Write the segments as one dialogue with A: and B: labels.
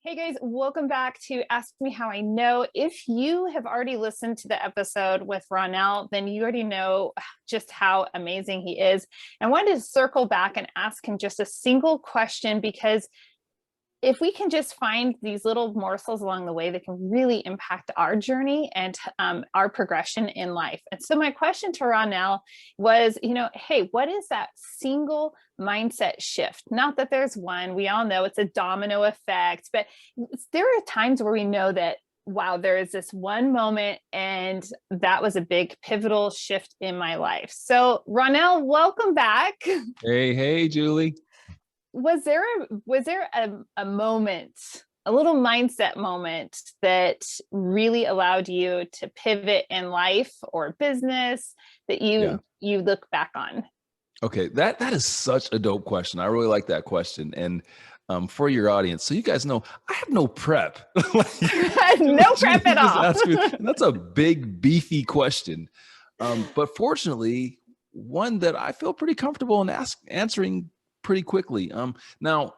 A: Hey guys, welcome back to Ask Me How I Know. If you have already listened to the episode with Ronnell, then you already know just how amazing he is. I wanted to circle back and ask him just a single question, because if we can just find these little morsels along the way that can really impact our journey and our progression in life. And so my question to Ronnell was, hey, what is that single mindset shift? Not that there's one, we all know it's a domino effect, but there are times where we know that, wow, there is this one moment and that was a big pivotal shift in my life. So Ronnell, welcome back.
B: Hey, Julie.
A: Was there a moment, a little mindset moment that really allowed you to pivot in life or business that you look back on?
B: Okay, that is such a dope question. I really like that question. And for your audience, so you guys know, I have no prep.
A: No prep at all.
B: Asked me, and that's a big, beefy question. But fortunately, one that I feel pretty comfortable in answering pretty quickly. Now,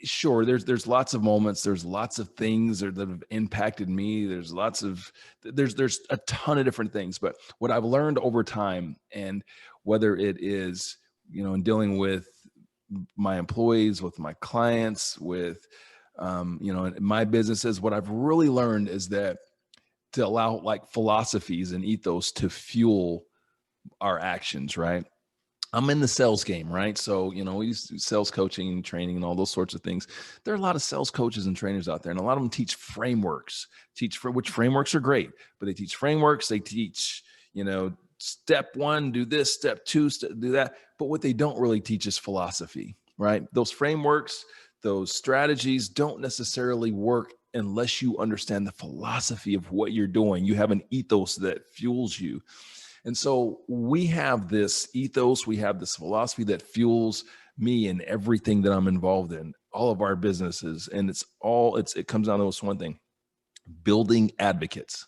B: sure, there's lots of moments, there's lots of things that have impacted me. There's a ton of different things. But what I've learned over time, and whether it is, in dealing with my employees, with my clients, with my businesses, what I've really learned is that to allow like philosophies and ethos to fuel our actions, right? I'm in the sales game, right? So, we used to do sales coaching and training and all those sorts of things. There are a lot of sales coaches and trainers out there, and a lot of them teach frameworks, which frameworks are great, but they teach frameworks. They teach, step one, do this, step two, do that. But what they don't really teach is philosophy, right? Those frameworks, those strategies don't necessarily work unless you understand the philosophy of what you're doing. You have an ethos that fuels you. And so we have this ethos, we have this philosophy that fuels me in everything that I'm involved in, all of our businesses. And it comes down to this one thing: building advocates.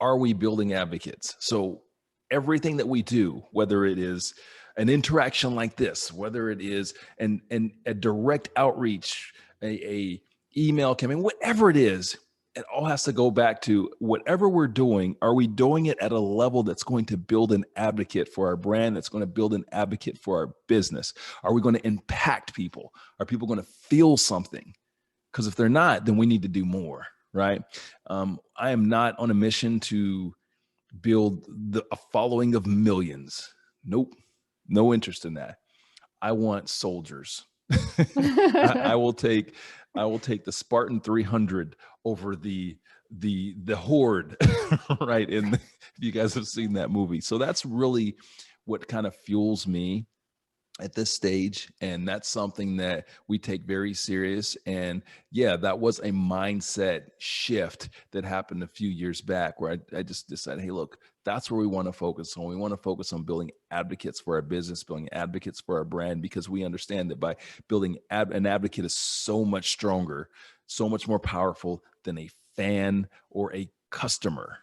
B: Are we building advocates? So everything that we do, whether it is an interaction like this, whether it is a direct outreach, a email campaign, whatever it is, it all has to go back to whatever we're doing. Are we doing it at a level that's going to build an advocate for our brand, that's going to build an advocate for our business? Are we going to impact people? Are people going to feel something? Because if they're not, then we need to do more, right? I am not on a mission to build a following of millions. Nope. No interest in that. I want soldiers. I will take the Spartan 300 over the horde, right? And if you guys have seen that movie. So that's really what kind of fuels me at this stage. And that's something that we take very serious. And yeah, that was a mindset shift that happened a few years back, where I just decided, hey, look, that's where we want to focus on. We want to focus on building advocates for our business, building advocates for our brand, because we understand that by building an advocate is so much stronger, so much more powerful than a fan or a customer,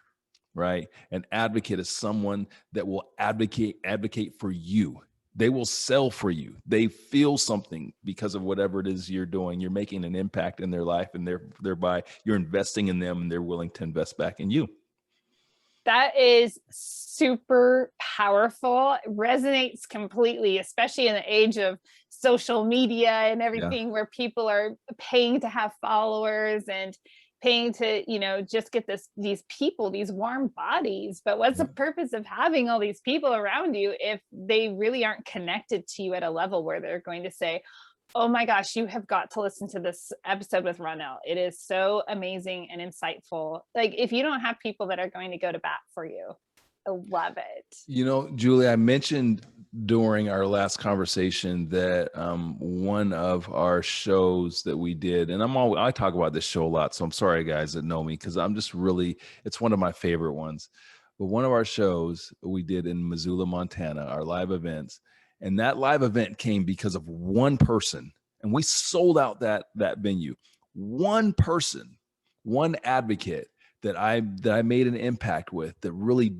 B: right? An advocate is someone that will advocate for you. They will sell for you. They feel something because of whatever it is you're doing. You're making an impact in their life, and thereby you're investing in them, and they're willing to invest back in you.
A: That is super powerful. It resonates completely, especially in the age of social media and everything, where people are paying to have followers and paying to, just get these people, these warm bodies. But what's the purpose of having all these people around you if they really aren't connected to you at a level where they're going to say, oh my gosh, you have got to listen to this episode with Ronnell. It is so amazing and insightful. Like, if you don't have people that are going to go to bat for you, I love it.
B: Julie, I mentioned during our last conversation that one of our shows that we did, and I talk about this show a lot, so I'm sorry guys that know me, because it's one of my favorite ones. But one of our shows we did in Missoula, Montana, our live events, and that live event came because of one person, and we sold out that venue. One person, one advocate that I made an impact with, that really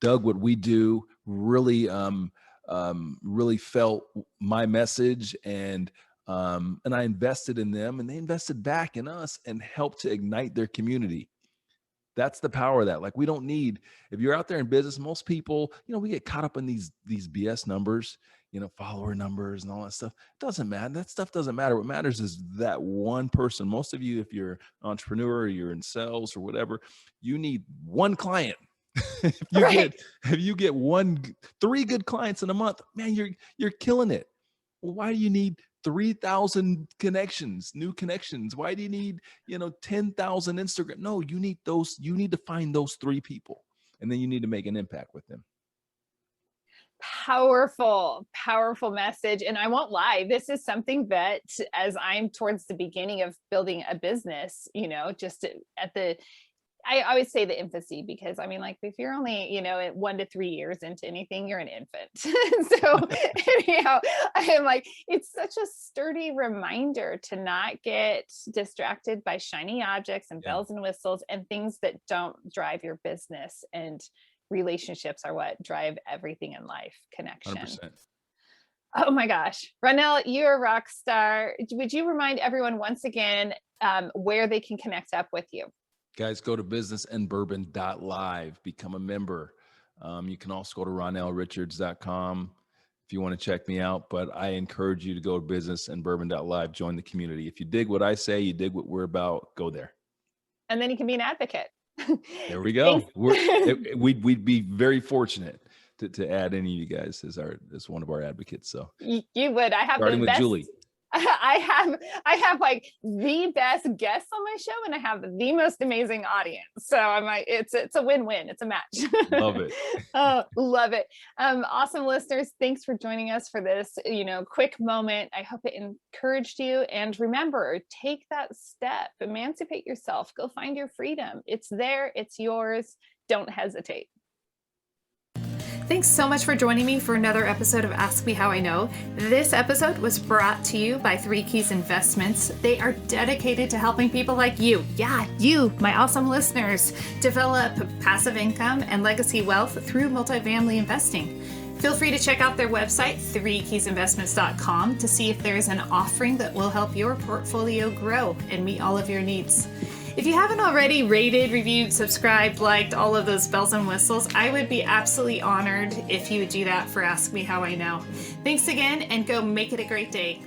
B: dug what we do, really felt my message, and And I invested in them, and they invested back in us and helped to ignite their community. That's the power of that. Like, we don't need, if you're out there in business, most people, we get caught up in these BS numbers, follower numbers and all that stuff. It doesn't matter. That stuff doesn't matter. What matters is that one person. Most of you, if you're an entrepreneur or you're in sales or whatever, you need one client. if you get three good clients in a month, man, you're killing it. Well, why do you need 3,000 connections, new connections? Why do you need, 10,000 Instagram? No, you need to find those three people, and then you need to make an impact with them.
A: Powerful message. And I won't lie, this is something that, as I'm towards the beginning of building a business, just I always say the infancy, because I mean, like, if you're only, 1 to 3 years into anything, you're an infant. So anyhow, I am like, it's such a sturdy reminder to not get distracted by shiny objects and bells and whistles and things that don't drive your business. And relationships are what drive everything in life. Connection.
B: 100%.
A: Oh my gosh. Ronnell, you're a rock star. Would you remind everyone once again where they can connect up with you?
B: Guys, go to businessandburbon.live, become a member. You can also go to ronnellrichards.com if you want to check me out, but I encourage you to go to businessandburbon.live, join the community. If you dig what I say, you dig what we're about, go there. And
A: then you can be an advocate.
B: There we go. We'd be very fortunate to add any of you guys as one of our advocates. So
A: you would. I have
B: starting with Julie.
A: I have like the best guests on my show, and I have the most amazing audience. So I'm like, it's a win-win. It's a match.
B: Love it.
A: Oh, love it. Awesome listeners. Thanks for joining us for this, quick moment. I hope it encouraged you. And remember, take that step, emancipate yourself, go find your freedom. It's there. It's yours. Don't hesitate. Thanks so much for joining me for another episode of Ask Me How I Know. This episode was brought to you by 3 Keys Investments. They are dedicated to helping people like you, my awesome listeners, develop passive income and legacy wealth through multifamily investing. Feel free to check out their website, 3keysinvestments.com, to see if there's an offering that will help your portfolio grow and meet all of your needs. If you haven't already rated, reviewed, subscribed, liked, all of those bells and whistles, I would be absolutely honored if you would do that for Ask Me How I Know. Thanks again, and go make it a great day.